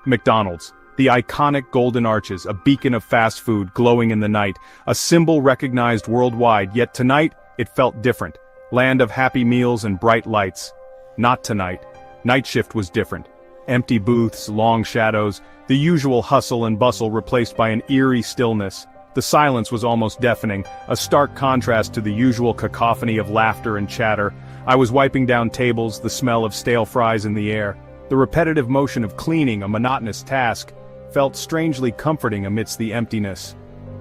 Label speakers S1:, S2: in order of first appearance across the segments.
S1: McDonald's. The iconic golden arches, a beacon of fast food glowing in the night, a symbol recognized worldwide, yet tonight, it felt different. Land of happy meals and bright lights. Not tonight. Night shift was different. Empty booths, long shadows, the usual hustle and bustle replaced by an eerie stillness. The silence was almost deafening, a stark contrast to the usual cacophony of laughter and chatter. I was wiping down tables, the smell of stale fries in the air. The repetitive motion of cleaning, a monotonous task, felt strangely comforting amidst the emptiness.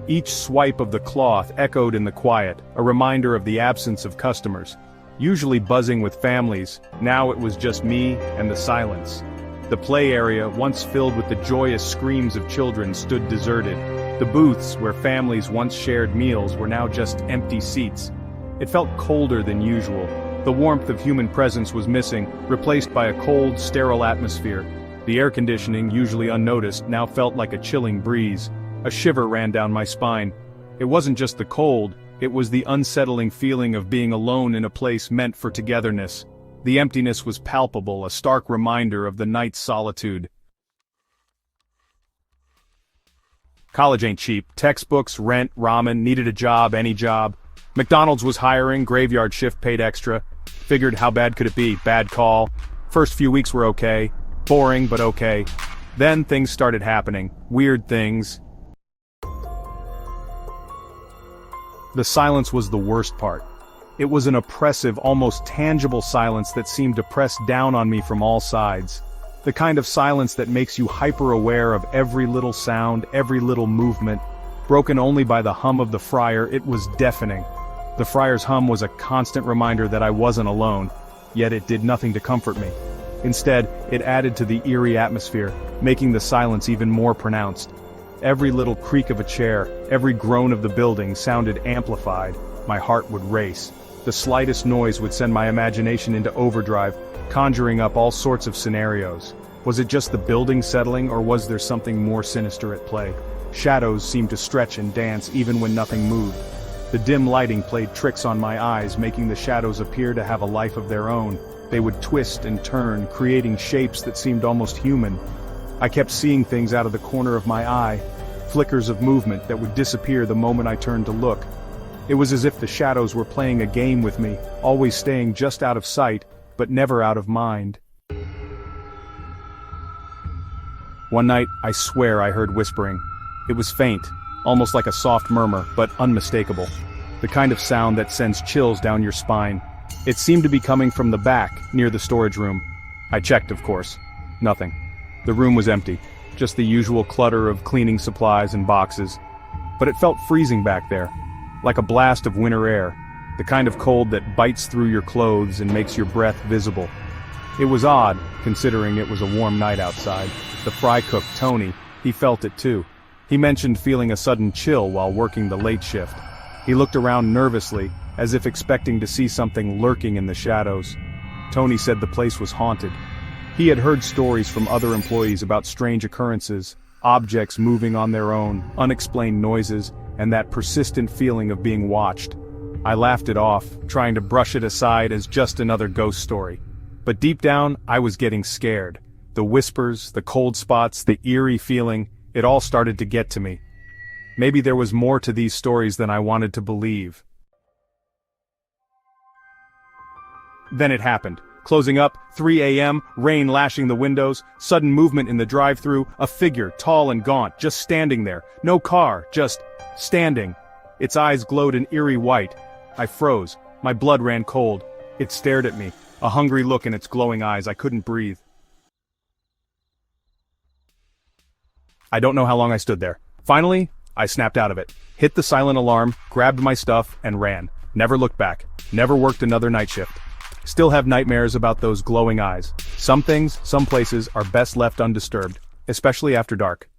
S1: Each swipe of the cloth echoed in the quiet, a reminder of the absence of customers. Usually buzzing with families, now it was just me and the silence. The play area, once filled with the joyous screams of children, stood deserted. The booths, where families once shared meals, were now just empty seats. It felt colder than usual. The warmth of human presence was missing, replaced by a cold, sterile atmosphere. The air conditioning, usually unnoticed, now felt like a chilling breeze. A shiver ran down my spine. It wasn't just the cold, it was the unsettling feeling of being alone in a place meant for togetherness. The emptiness was palpable, a stark reminder of the night's solitude. College ain't cheap. Textbooks, rent, ramen, needed a job, any job. McDonald's was hiring, graveyard shift paid extra. Figured how bad could it be, bad call. First few weeks were okay. Boring, but okay. Then things started happening. Weird things. The silence was the worst part. It was an oppressive, almost tangible silence that seemed to press down on me from all sides. The kind of silence that makes you hyper-aware of every little sound, every little movement. Broken only by the hum of the fryer, it was deafening. The fryer's hum was a constant reminder that I wasn't alone, yet it did nothing to comfort me. Instead, it added to the eerie atmosphere, making the silence even more pronounced. Every little creak of a chair, every groan of the building sounded amplified. My heart would race. The slightest noise would send my imagination into overdrive, conjuring up all sorts of scenarios. Was it just the building settling, or was there something more sinister at play? Shadows seemed to stretch and dance even when nothing moved. The dim lighting played tricks on my eyes, making the shadows appear to have a life of their own. They would twist and turn, creating shapes that seemed almost human. I kept seeing things out of the corner of my eye, flickers of movement that would disappear the moment I turned to look. It was as if the shadows were playing a game with me, always staying just out of sight, but never out of mind. One night, I swear I heard whispering. It was faint, almost like a soft murmur, but unmistakable. The kind of sound that sends chills down your spine. It seemed to be coming from the back, near the storage room. I checked, of course. Nothing. The room was empty, just the usual clutter of cleaning supplies and boxes. But it felt freezing back there, like a blast of winter air, the kind of cold that bites through your clothes and makes your breath visible. It was odd, considering it was a warm night outside. The fry cook, Tony, he felt it too. He mentioned feeling a sudden chill while working the late shift. He looked around nervously, as if expecting to see something lurking in the shadows. Tony said the place was haunted. He had heard stories from other employees about strange occurrences, objects moving on their own, unexplained noises, and that persistent feeling of being watched. I laughed it off, trying to brush it aside as just another ghost story. But deep down, I was getting scared. The whispers, the cold spots, the eerie feeling, it all started to get to me. Maybe there was more to these stories than I wanted to believe. Then it happened. Closing up, 3 a.m., rain lashing the windows, sudden movement in the drive-thru, a figure, tall and gaunt, just standing there. No car, just standing. Its eyes glowed an eerie white. I froze. My blood ran cold. It stared at me, a hungry look in its glowing eyes. I couldn't breathe. I don't know how long I stood there. Finally, I snapped out of it, hit the silent alarm, grabbed my stuff, and ran. Never looked back. Never worked another night shift. Still have nightmares about those glowing eyes. Some things, some places, are best left undisturbed, especially after dark.